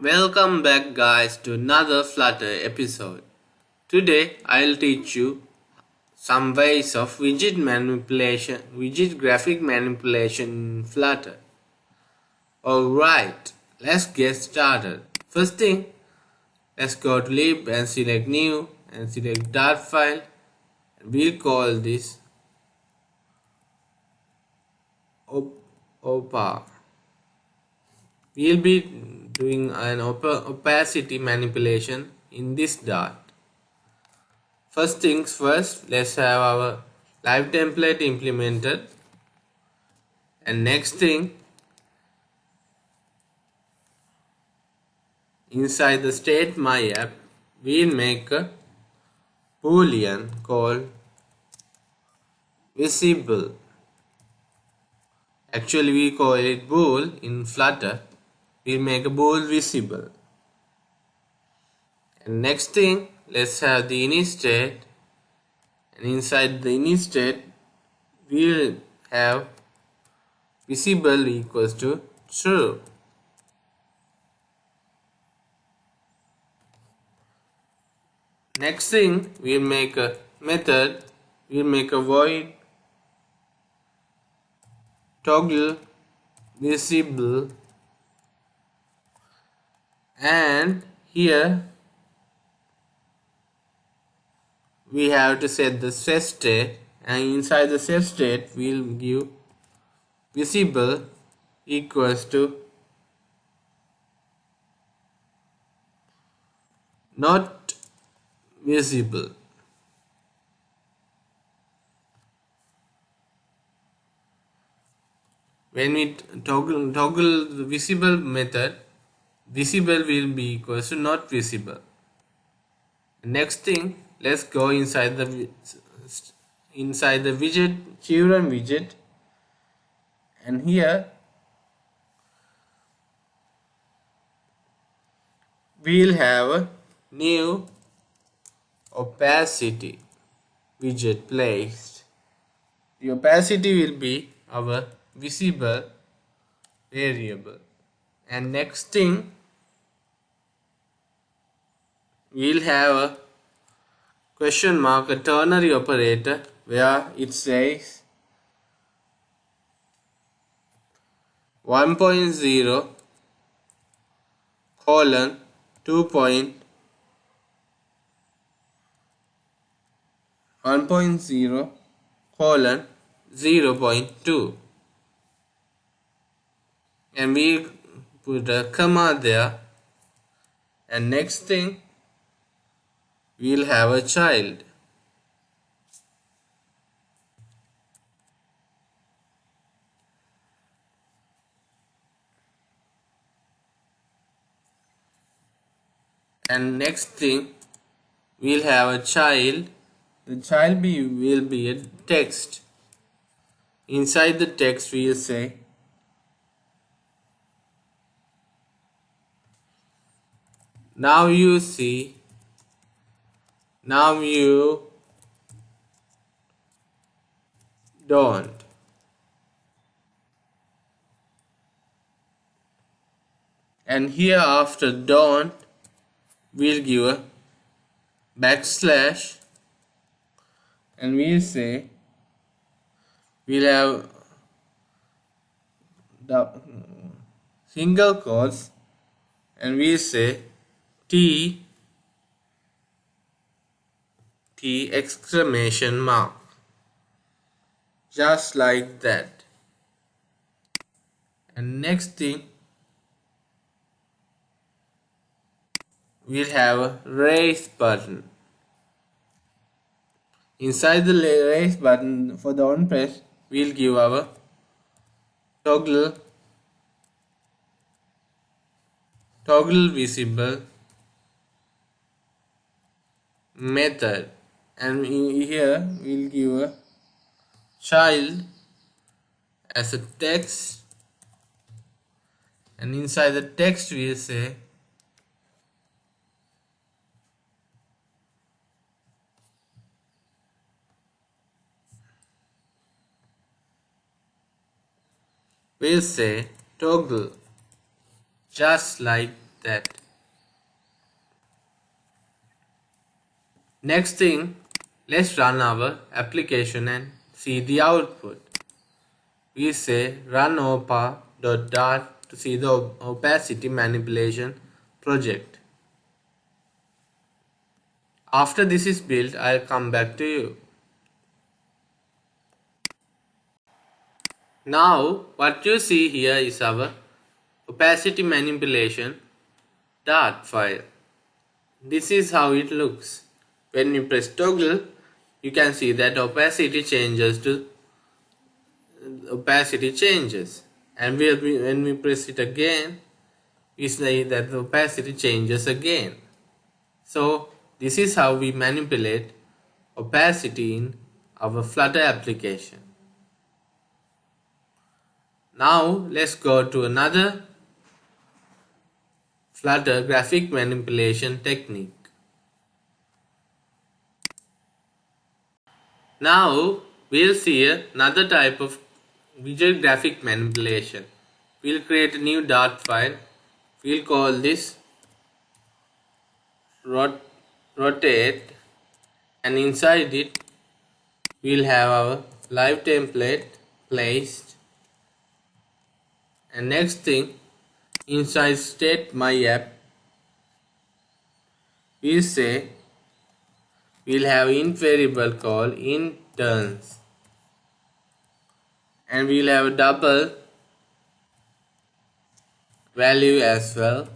Welcome back guys to another Flutter episode. Today I'll teach you some ways of widget graphic manipulation in Flutter. Alright, let's get started. First thing, let's go to lib and select new and select dart file. We'll call this opa. We'll be doing an opacity manipulation in this dart. First things first, let's have our live template implemented. And next thing, inside the state my app, we'll make a boolean called visible. Actually we call it bool in Flutter. We'll make a bool visible. And next thing, let's have the init state, and inside the init state we'll have visible equals to true. Next thing, we'll make a method, we'll make a void toggle visible, and here we have to set the set state, and inside the set state we'll give visible equals to not visible. When we toggle the visible method, visible will be equals to not visible. Next thing, let's go inside the widget, children widget, and here we'll have a new opacity widget placed. The opacity will be our visible variable. And next thing, we'll have a question mark, a ternary operator, where it says 1.0 colon 1.0 colon 0.2, and we put a comma there. And next thing, we'll have a child. And next thing, we'll have a child. The child will be a text. Inside the text we'll say now you see, now you don't. And here after don't, we'll give a backslash, and we'll say we'll have the single quotes, and we'll say T exclamation mark, just like that. And next thing, we'll have a raise button. Inside the raise button for the on press, we'll give our toggle visible method, and here we'll give a child as a text, and inside the text we'll say toggle, just like that. Next thing, let's run our application and see the output. We say run opa.dart to see the opacity manipulation project. After this is built, I'll come back to you. Now what you see here is our opacity manipulation Dart file. This is how it looks. When you press toggle, you can see that opacity changes, and when we press it again, we see that the opacity changes again. So this is how we manipulate opacity in our Flutter application. Now let's go to another Flutter graphic manipulation technique. Now we'll see another type of widget graphic manipulation. We'll create a new Dart file. We'll call this rotate, and inside it we'll have our live template placed. And next thing, inside state my app, we'll say we'll have int variable called int turns, and we'll have a double value as well.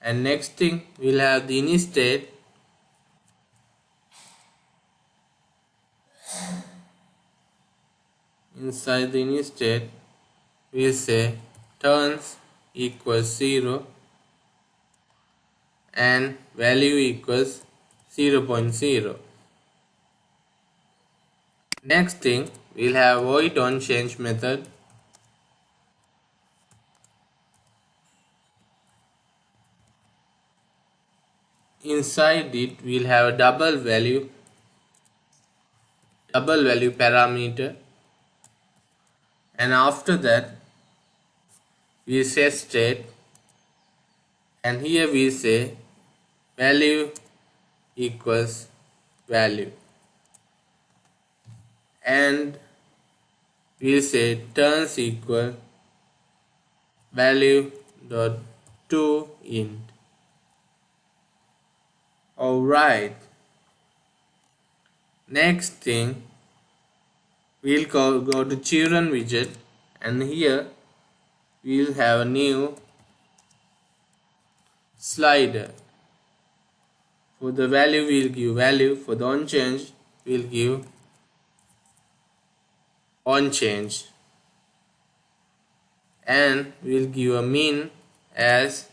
And next thing, we'll have the init state. Inside the init state, we'll say turns equals 0 and value equals 0.0. Next thing, we'll have void onChange method. Inside it, we'll have a double value parameter, and after that we set state, and here we say value equals value, and we'll say turns equal value dot to int. Alright, next thing, we'll go to children widget, and here we'll have a new slider. For the value we'll give value, for the onChange we'll give onChange, and we'll give a min as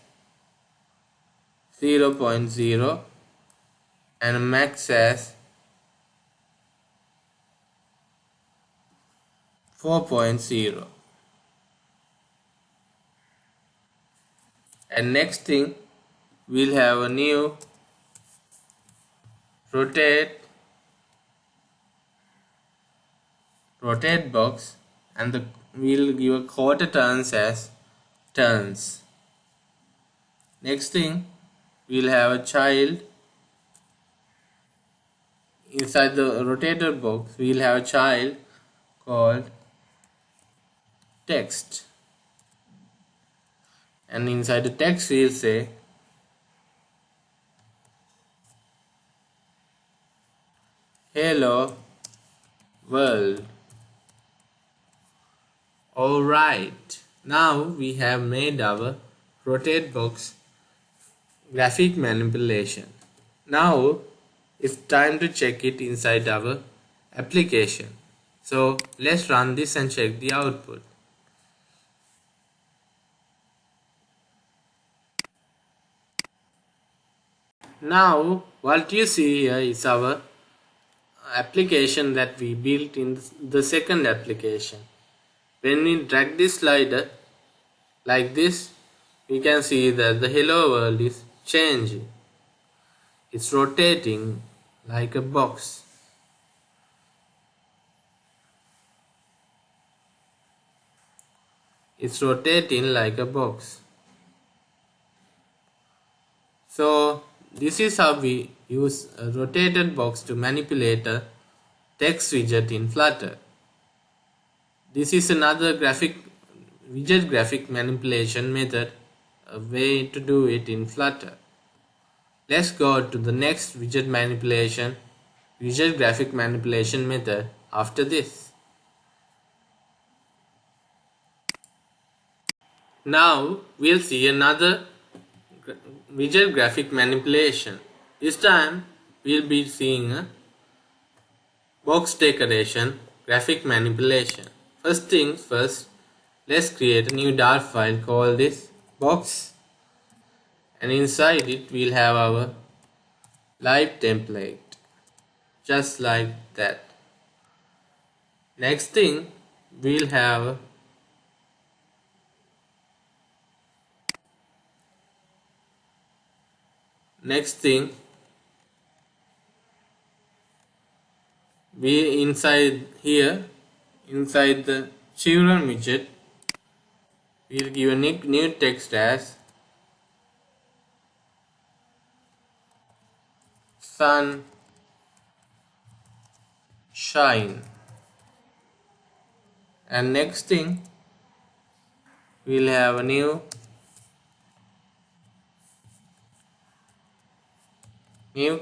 0.0 and a max as 4.0. And next thing, we'll have a new rotate box, and we'll give a quarter turns as turns. Next thing, we'll have a child. Inside the rotator box, we'll have a child called text, and inside the text we'll say hello world. Alright, now we have made our rotate box graphic manipulation. Now it's time to check it inside our application. So let's run this and check the output. Now what you see here is our application that we built in the second application. When we drag this slider like this, we can see that the hello world is changing. It's rotating like a box. It's rotating like a box. So this is how we use a rotated box to manipulate a text widget in Flutter. This is another widget graphic manipulation method, a way to do it in Flutter. Let's go to the next widget graphic manipulation method after this. Now we'll see another widget graphic manipulation. This time we'll be seeing a box decoration graphic manipulation. First things first, let's create a new Dart file called this box, and inside it we'll have our live template, just like that. Next thing, we'll have next thing we inside here, inside the children widget, we'll give a new text as sun shine, and next thing we'll have a new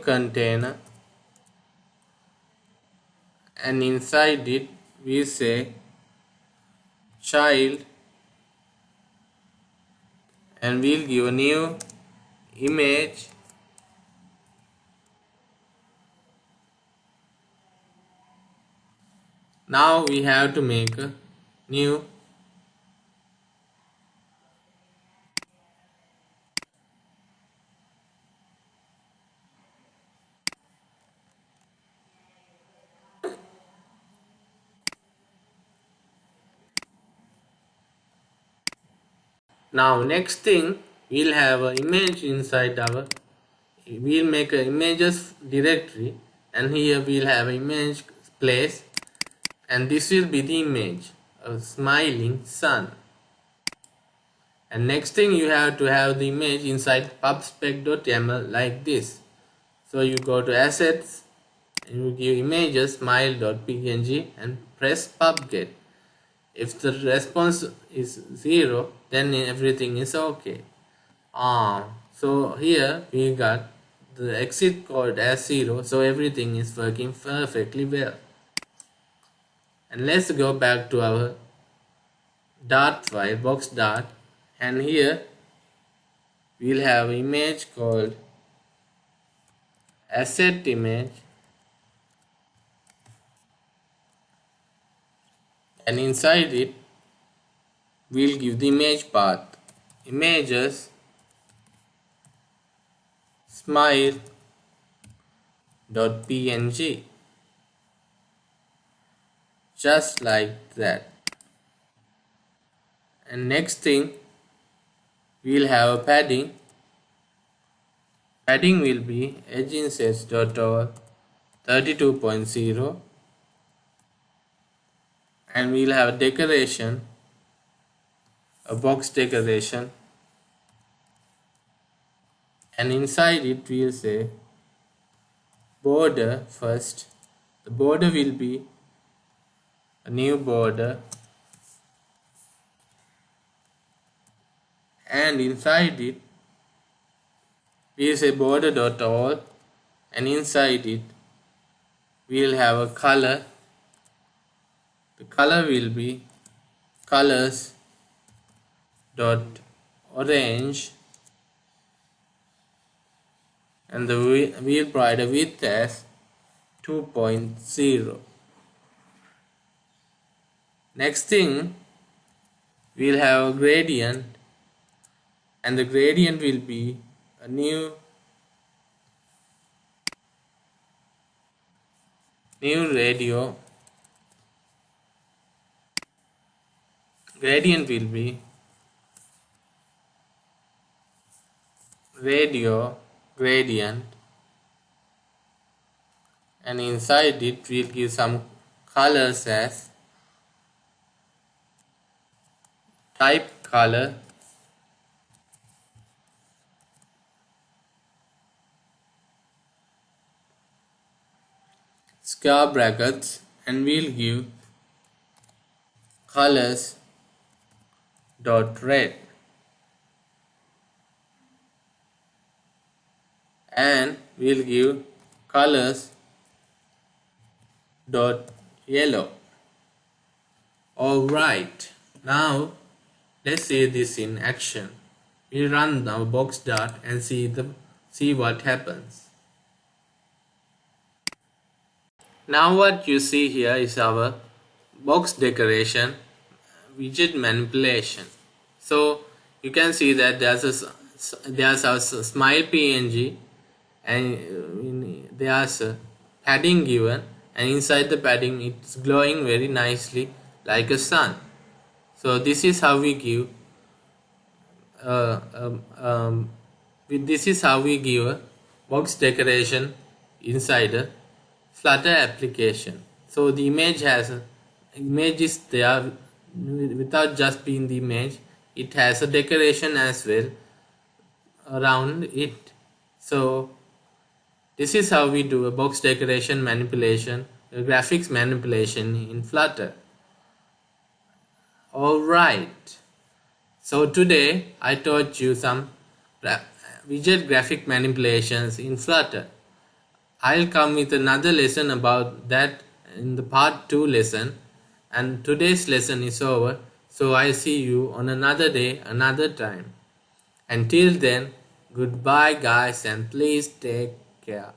container, and inside it we say child, and we'll give a new image. Now we have to make a new now next thing, we'll have an image inside we'll make an images directory, and here we'll have image place, and this will be the image, a smiling sun. And next thing, you have to have the image inside pubspec.yaml like this. So you go to assets and you give images smile.png and press pubget. If the response is 0, then everything is okay. So here we got the exit code as 0, so everything is working perfectly well. And let's go back to our Dart file, box Dart, and here we'll have an image called asset image, and inside it we'll give the image path, images smile.png, just like that. And next thing, we'll have a padding. Padding will be edgeinsets.all 32.0, and we'll have a decoration, a box decoration, and inside it we'll say border first. The border will be a new border, and inside it we'll say border.all, and inside it we'll have a color. The color will be colors.orange, and we'll provide a width as 2.0. Next thing, we'll have a gradient, and the gradient will be a new radio. Gradient will be radio gradient, and inside it we'll give some colors as type color, square brackets, and we'll give colors dot red, and we'll give colors dot yellow. Alright, now let's see this in action. We run our box dart and see what happens. Now what you see here is our box decoration widget manipulation. So you can see that there's a smile PNG, and there's a padding given, and inside the padding it's glowing very nicely like a sun. So this is how we give a box decoration inside a Flutter application. So the image is there without just being the image. It has a decoration as well around it. So this is how we do a box decoration manipulation, a graphics manipulation in Flutter. Alright, so today I taught you some widget graphic manipulations in Flutter. I'll come with another lesson about that in the part 2 lesson, and today's lesson is over, so I'll see you on another day, another time. Until then, goodbye guys, and please take care.